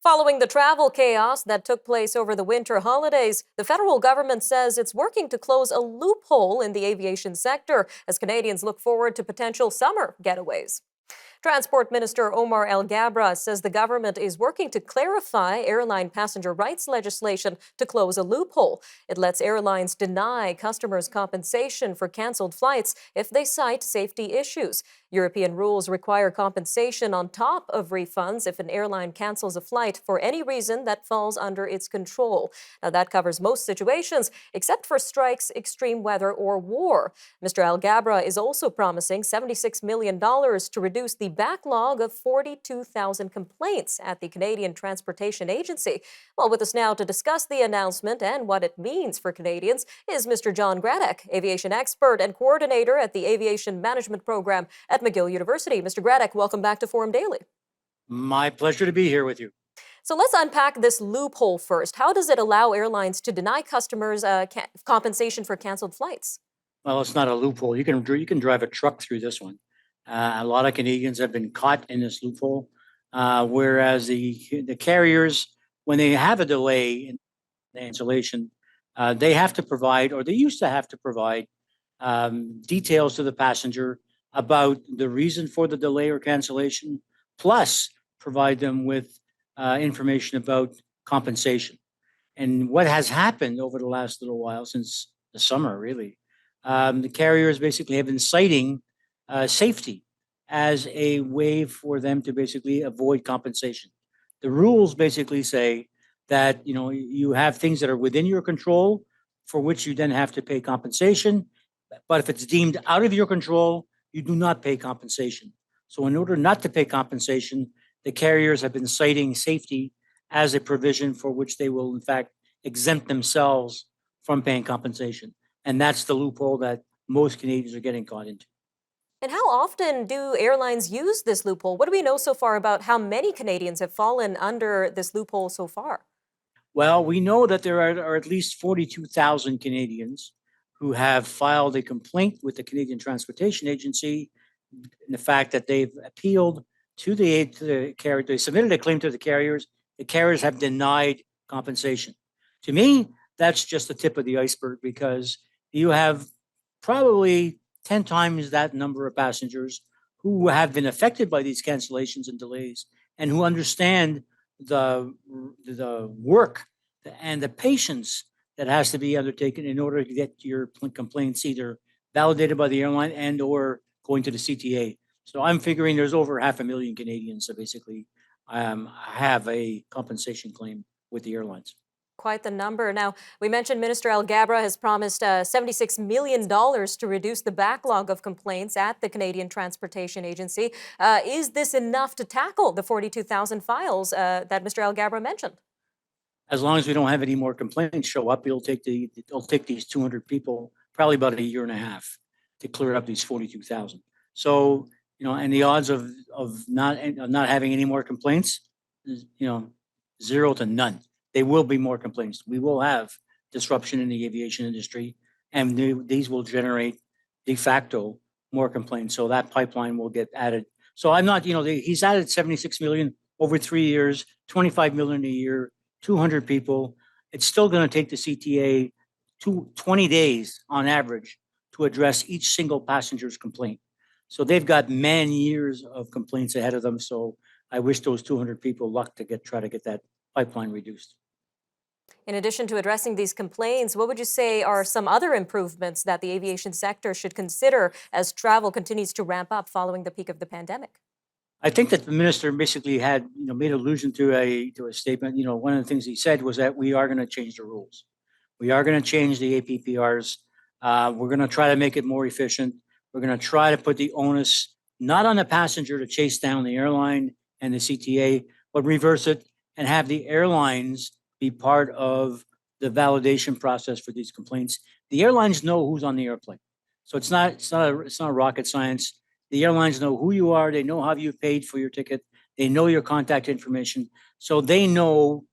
Following the travel chaos that took place over the winter holidays, the federal government says it's working to close a loophole in the aviation sector as Canadians look forward to potential summer getaways. Transport Minister Omar El Gabra says the government is working to clarify airline passenger rights legislation to close a loophole. It lets airlines deny customers compensation for canceled flights if they cite safety issues. European rules require compensation on top of refunds if an airline cancels a flight for any reason that falls under its control. Now, that covers most situations except for strikes, extreme weather, or war. Mr. Al Gabra is also promising $76 million to reduce the backlog of 42,000 complaints at the Canadian Transportation Agency. Well, with us now to discuss the announcement and what it means for Canadians is Mr. John Gradek, aviation expert and coordinator at the Aviation Management Program at McGill University. Mr. Gradek, welcome back to Forum Daily. My pleasure to be here with you. So let's unpack this loophole first. How does it allow airlines to deny customers compensation for canceled flights? Well, it's not a loophole. You can drive a truck through this one. A lot of Canadians have been caught in this loophole, whereas the carriers, when they have a delay in the cancellation, they have to provide, or they used to have to provide, details to the passenger about the reason for the delay or cancellation, plus provide them with information about compensation. And what has happened over the last little while, since the summer, really, the carriers basically have been citing safety as a way for them to basically avoid compensation. The rules basically say that you have things that are within your control for which you then have to pay compensation, but if it's deemed out of your control, you do not pay compensation. So in order not to pay compensation, the carriers have been citing safety as a provision for which they will in fact exempt themselves from paying compensation. And that's the loophole that most Canadians are getting caught into. And how often do airlines use this loophole? What do we know so far about how many Canadians have fallen under this loophole so far? Well, we know that there are at least 42,000 Canadians who have filed a complaint with the Canadian Transportation Agency in the fact that they've appealed to the carrier. They submitted a claim to the carriers. The carriers have denied compensation. To me, that's just the tip of the iceberg, because you have probably 10 times that number of passengers who have been affected by these cancellations and delays and who understand the work and the patience that has to be undertaken in order to get your complaints either validated by the airline and or going to the CTA. So I'm figuring there's over 500,000 Canadians that basically have a compensation claim with the airlines. Quite the number. Now, we mentioned Minister Al Gabra has promised $76 million to reduce the backlog of complaints at the Canadian Transportation Agency. Is this enough to tackle the 42,000 files that Mr. Al Gabra mentioned? As long as we don't have any more complaints show up, it'll take these 200 people probably about a year and a half to clear up these 42,000. So, and the odds of not having any more complaints is, 0 to none. There will be more complaints. We will have disruption in the aviation industry, and these will generate de facto more complaints. So that pipeline will get added. So I'm not, he's added 76 million over 3 years, 25 million a year, 200 people. It's still going to take the CTA 20 days on average to address each single passenger's complaint. So they've got man years of complaints ahead of them. So I wish those 200 people luck to try to get that pipeline reduced. In addition to addressing these complaints, what would you say are some other improvements that the aviation sector should consider as travel continues to ramp up following the peak of the pandemic? I think that the minister basically had, made allusion to a statement. One of the things he said was that we are going to change the rules. We are going to change the APPRs. We're going to try to make it more efficient. We're going to try to put the onus not on the passenger to chase down the airline and the CTA, but reverse it and have the airlines be part of the validation process for these complaints. The airlines know who's on the airplane, so it's not rocket science. The airlines know who you are. They know how you've paid for your ticket. They know your contact information, so they know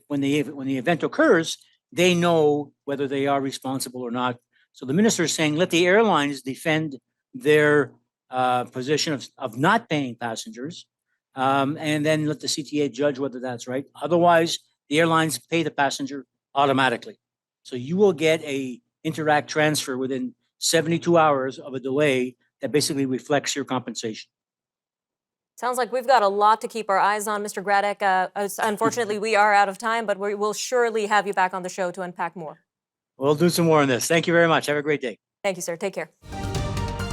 when the event occurs. They know whether they are responsible or not. So the minister is saying, let the airlines defend their position of not paying passengers, and then let the CTA judge whether that's right. Otherwise, the airlines pay the passenger automatically. So you will get a Interact transfer within 72 hours of a delay that basically reflects your compensation. Sounds like we've got a lot to keep our eyes on, Mr. Gradek. Unfortunately, we are out of time, but we will surely have you back on the show to unpack more. We'll do some more on this. Thank you very much. Have a great day. Thank you, sir. Take care.